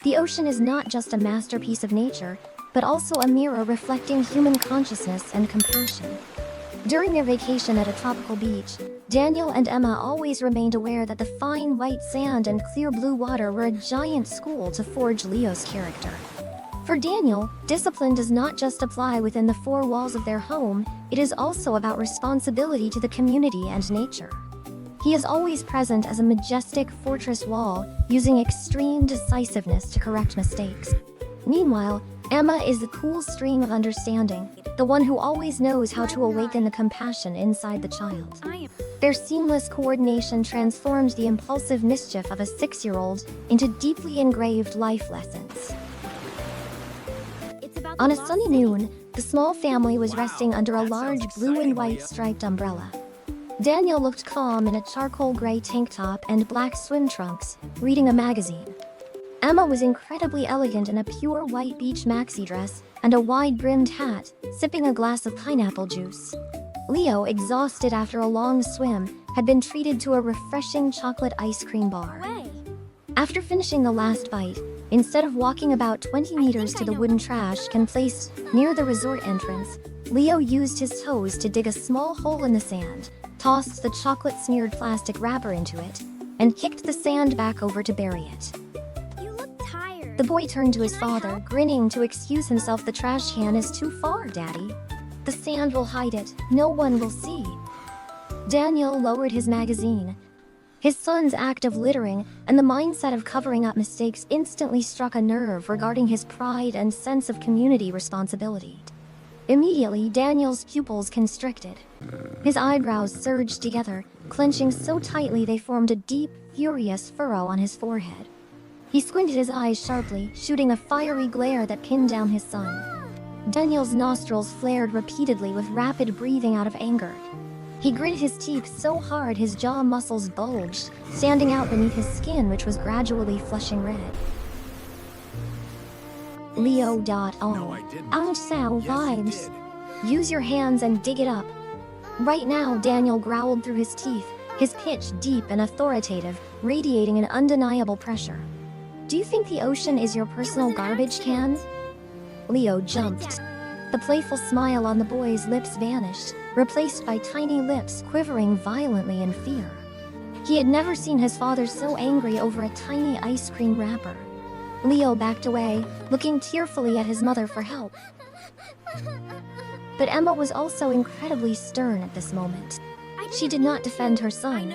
The ocean is not just a masterpiece of nature, but also a mirror reflecting human consciousness and compassion. During their vacation at a tropical beach, Daniel and Emma always remained aware that the fine white sand and clear blue water were a giant school to forge Leo's character. For Daniel, discipline does not just apply within the four walls of their home, it is also about responsibility to the community and nature. He is always present as a majestic fortress wall, using extreme decisiveness to correct mistakes. Meanwhile, Emma is the cool stream of understanding, the one who always knows how to awaken the compassion inside the child. Their seamless coordination transformed the impulsive mischief of a 6-year-old into deeply engraved life lessons. On a sunny noon, the small family was resting under a large blue and white striped umbrella. Daniel looked calm in a charcoal gray tank top and black swim trunks, reading a magazine. Emma was incredibly elegant in a pure white beach maxi dress and a wide-brimmed hat, sipping a glass of pineapple juice. Leo, exhausted after a long swim, had been treated to a refreshing chocolate ice cream bar. After finishing the last bite, instead of walking about 20 meters to the wooden trash can placed near the resort entrance, Leo used his toes to dig a small hole in the sand, tossed the chocolate-smeared plastic wrapper into it, and kicked the sand back over to bury it. You look tired. The boy turned to his father, grinning to excuse himself. "The trash can is too far, Daddy. The sand will hide it. No one will see." Daniel lowered his magazine. His son's act of littering and the mindset of covering up mistakes instantly struck a nerve regarding his pride and sense of community responsibility. Immediately, Daniel's pupils constricted. His eyebrows surged together, clenching so tightly they formed a deep, furious furrow on his forehead. He squinted his eyes sharply, shooting a fiery glare that pinned down his son. Daniel's nostrils flared repeatedly with rapid breathing out of anger. He gritted his teeth so hard his jaw muscles bulged, standing out beneath his skin, which was gradually flushing red. Leo. Oh, ouch, sow vibes. Use your hands and dig it up. Right now, Daniel growled through his teeth, his pitch deep and authoritative, radiating an undeniable pressure. "Do you think the ocean is your personal garbage can?" Leo jumped. The playful smile on the boy's lips vanished, replaced by tiny lips quivering violently in fear. He had never seen his father so angry over a tiny ice cream wrapper. Leo backed away, looking tearfully at his mother for help. But Emma was also incredibly stern at this moment. She did not defend her son.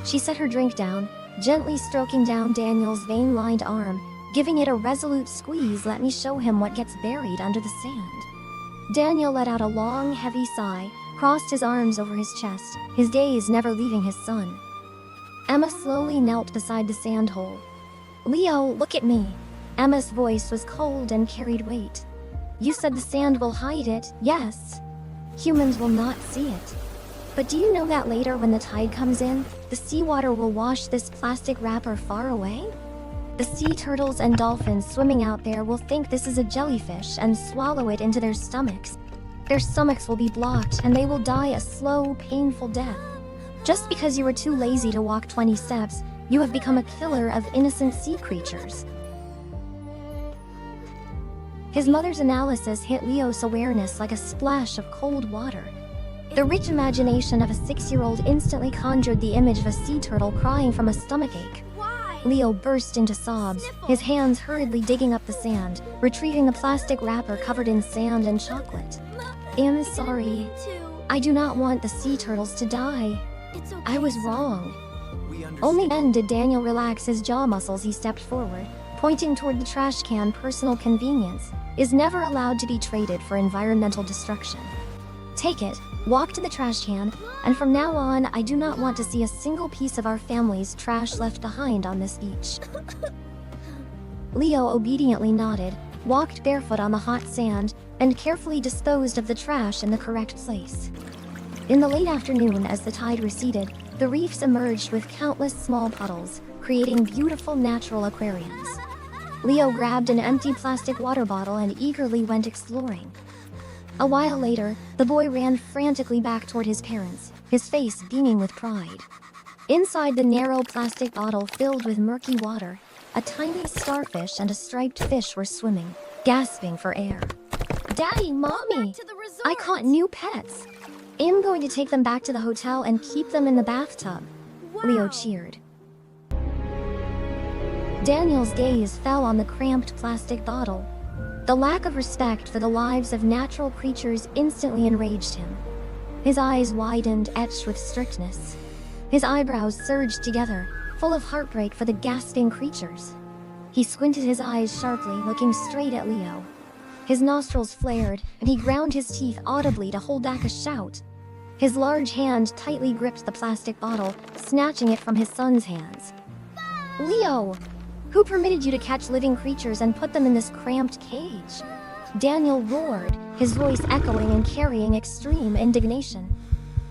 She set her drink down, gently stroking down Daniel's vein-lined arm, giving it a resolute squeeze. "Let me show him what gets buried under the sand." Daniel let out a long, heavy sigh, crossed his arms over his chest, his gaze never leaving his son. Emma slowly knelt beside the sand hole. "Leo, look at me." Emma's voice was cold and carried weight. "You said the sand will hide it, yes. Humans will not see it. But do you know that later when the tide comes in, the seawater will wash this plastic wrapper far away? The sea turtles and dolphins swimming out there will think this is a jellyfish and swallow it into their stomachs. Their stomachs will be blocked and they will die a slow, painful death. Just because you were too lazy to walk 20 steps, you have become a killer of innocent sea creatures." His mother's analysis hit Leo's awareness like a splash of cold water. The rich imagination of a 6-year-old instantly conjured the image of a sea turtle crying from a stomachache. Leo burst into sobs, his hands hurriedly digging up the sand, retrieving the plastic wrapper covered in sand and chocolate. "I'm sorry. I do not want the sea turtles to die. I was wrong." Only then did Daniel relax his jaw muscles. He stepped forward, pointing toward the trash can. "Personal convenience is never allowed to be traded for environmental destruction. Take it, walk to the trash can, and from now on, I do not want to see a single piece of our family's trash left behind on this beach." Leo obediently nodded, walked barefoot on the hot sand, and carefully disposed of the trash in the correct place. In the late afternoon, as the tide receded, the reefs emerged with countless small puddles, creating beautiful natural aquariums. Leo grabbed an empty plastic water bottle and eagerly went exploring. A while later, the boy ran frantically back toward his parents, his face beaming with pride. Inside the narrow plastic bottle filled with murky water, A tiny starfish and a striped fish were swimming, gasping for air. Daddy, Mommy! I caught new pets! I'm going to take them back to the hotel and keep them in the bathtub. Leo cheered. Daniel's gaze fell on the cramped plastic bottle. The lack of respect for the lives of natural creatures instantly enraged him. His eyes widened, etched with strictness. His eyebrows surged together, full of heartbreak for the gasping creatures. He squinted his eyes sharply, looking straight at Leo. His nostrils flared, and he ground his teeth audibly to hold back a shout. His large hand tightly gripped the plastic bottle, snatching it from his son's hands. Leo! Who permitted you to catch living creatures and put them in this cramped cage? Daniel roared, his voice echoing and carrying extreme indignation.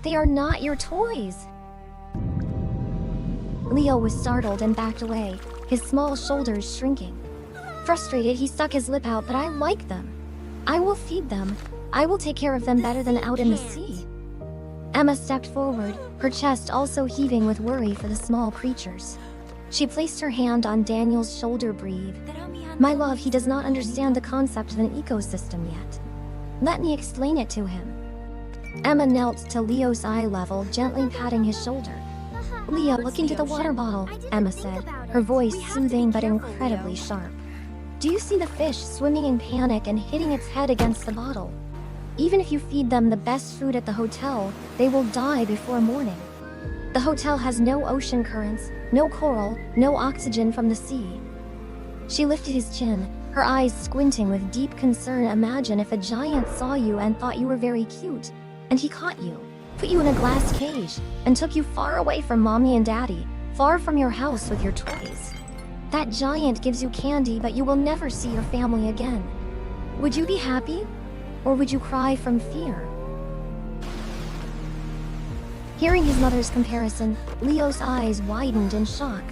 They are not your toys! Leo was startled and backed away, his small shoulders shrinking. Frustrated, he stuck his lip out. But I like them. I will feed them. I will take care of them better than out in the sea. Emma stepped forward, her chest also heaving with worry for the small creatures. She placed her hand on Daniel's shoulder. Breathe. My love, he does not understand the concept of an ecosystem yet. Let me explain it to him. Emma knelt to Leo's eye level, gently patting his shoulder. Leo, look into the water bottle, Emma said, her voice soothing but incredibly sharp. Do you see the fish swimming in panic and hitting its head against the bottle? Even if you feed them the best food at the hotel, they will die before morning. The hotel has no ocean currents, no coral, no oxygen from the sea. She lifted his chin, her eyes squinting with deep concern. Imagine if a giant saw you and thought you were very cute, and he caught you, put you in a glass cage, and took you far away from Mommy and Daddy, far from your house with your toys. That giant gives you candy, but you will never see your family again. Would you be happy? Or would you cry from fear? Hearing his mother's comparison, Leo's eyes widened in shock.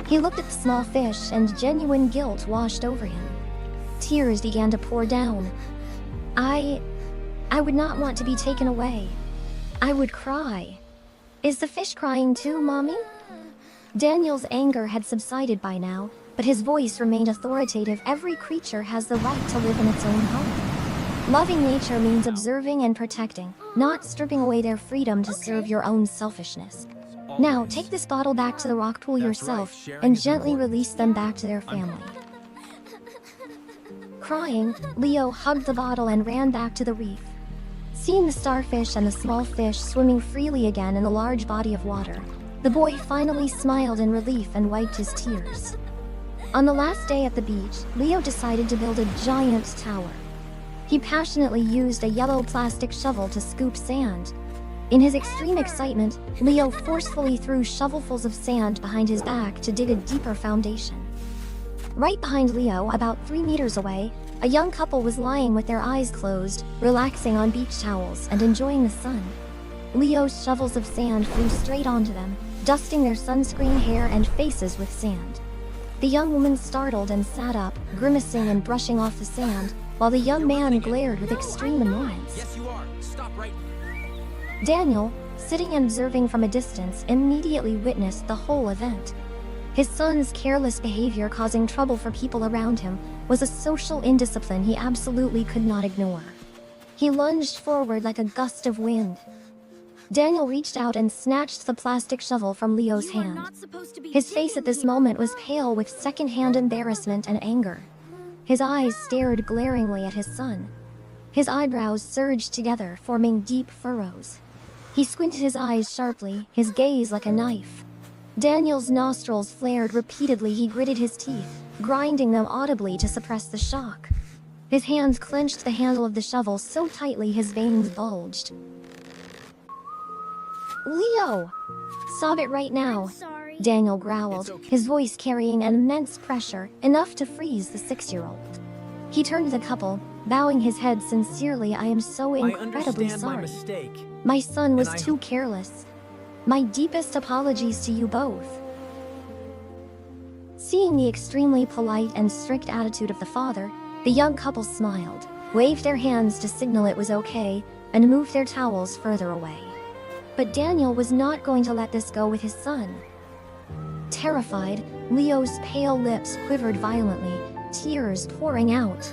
He looked at the small fish and genuine guilt washed over him. Tears began to pour down. I would not want to be taken away. I would cry. Is the fish crying too, Mommy? Daniel's anger had subsided by now, but his voice remained authoritative. Every creature has the right to live in its own home. Loving nature means observing and protecting, not stripping away their freedom to serve your own selfishness. Now, take this bottle back to the rock pool yourself and gently release them back to their family. Crying, Leo hugged the bottle and ran back to the reef. Seeing the starfish and the small fish swimming freely again in the large body of water, the boy finally smiled in relief and wiped his tears. On the last day at the beach, Leo decided to build a giant tower. He passionately used a yellow plastic shovel to scoop sand. In his extreme excitement, Leo forcefully threw shovelfuls of sand behind his back to dig a deeper foundation. Right behind Leo, about 3 meters away, a young couple was lying with their eyes closed, relaxing on beach towels and enjoying the sun. Leo's shovels of sand flew straight onto them, dusting their sunscreen, hair, and faces with sand. The young woman startled and sat up, grimacing and brushing off the sand, while the young man glared with extreme annoyance. Yes, you are. Stop right. Daniel, sitting and observing from a distance, immediately witnessed the whole event. His son's careless behavior causing trouble for people around him was a social indiscipline he absolutely could not ignore. He lunged forward like a gust of wind. Daniel reached out and snatched the plastic shovel from Leo's hand. His face at this moment was pale with second-hand embarrassment and anger. His eyes stared glaringly at his son. His eyebrows surged together, forming deep furrows. He squinted his eyes sharply, his gaze like a knife. Daniel's nostrils flared repeatedly. He gritted his teeth, grinding them audibly to suppress the shock. His hands clenched the handle of the shovel so tightly his veins bulged. Leo! Stop it right now, Sorry. Daniel growled, It's okay. his voice carrying an immense pressure, enough to freeze the 6-year-old. He turned to the couple, bowing his head sincerely. I am so I incredibly understand my sorry. mistake. My son was And I too hope- careless. My deepest apologies to you both. Seeing the extremely polite and strict attitude of the father, the young couple smiled, waved their hands to signal it was okay, and moved their towels further away. But Daniel was not going to let this go with his son. Terrified, Leo's pale lips quivered violently, tears pouring out.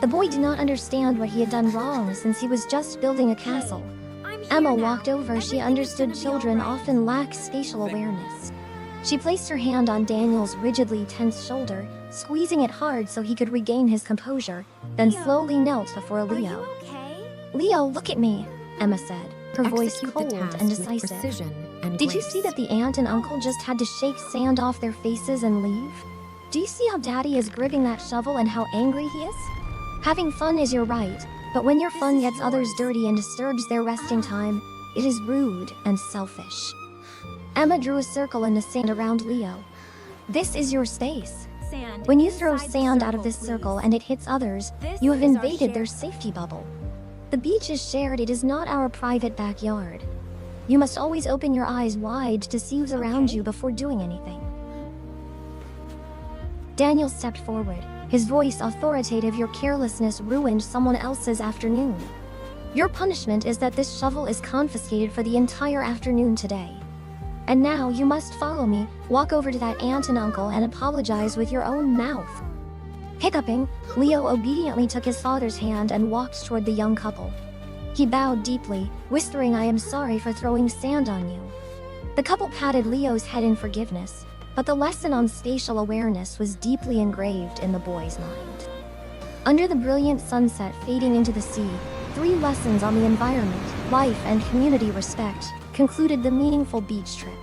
The boy did not understand what he had done wrong since he was just building a castle. I'm here Emma now. walked over. She Everything's understood gonna be children alright. often lack spatial awareness. She placed her hand on Daniel's rigidly tense shoulder, squeezing it hard so he could regain his composure, then Leo, slowly knelt before Are you Leo. okay? Leo, look at me, Emma said, her voice Execute cold the task and with decisive. precision and Did you grace. see that the aunt and uncle just had to shake sand off their faces and leave? Do you see how Daddy is gripping that shovel and how angry he is? Having fun is your right, but when your fun is gets others yours. dirty and disturbs their resting time, it is rude and selfish. Emma drew a circle in the sand around Leo. This is your space. Sand. When you throw inside the sand out of this please. circle and it hits others, This you have is our invaded their share. safety bubble. The beach is shared, it is not our private backyard. You must always open your eyes wide to see who's around Okay. you before doing anything. Daniel stepped forward, his voice authoritative. Your carelessness ruined someone else's afternoon. Your punishment is that this shovel is confiscated for the entire afternoon today. And now you must follow me, walk over to that aunt and uncle and apologize with your own mouth. Hiccuping, Leo obediently took his father's hand and walked toward the young couple. He bowed deeply, whispering, I am sorry for throwing sand on you. The couple patted Leo's head in forgiveness, but the lesson on spatial awareness was deeply engraved in the boy's mind. Under the brilliant sunset fading into the sea, 3 lessons on the environment, life, and community respect concluded the meaningful beach trip.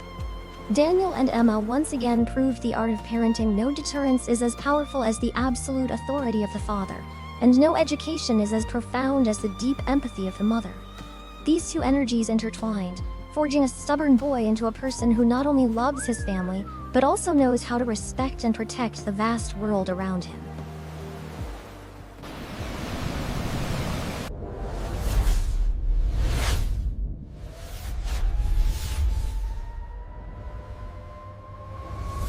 Daniel and Emma once again proved the art of parenting. No deterrence is as powerful as the absolute authority of the father, and no education is as profound as the deep empathy of the mother. These 2 energies intertwined, forging a stubborn boy into a person who not only loves his family, but also knows how to respect and protect the vast world around him.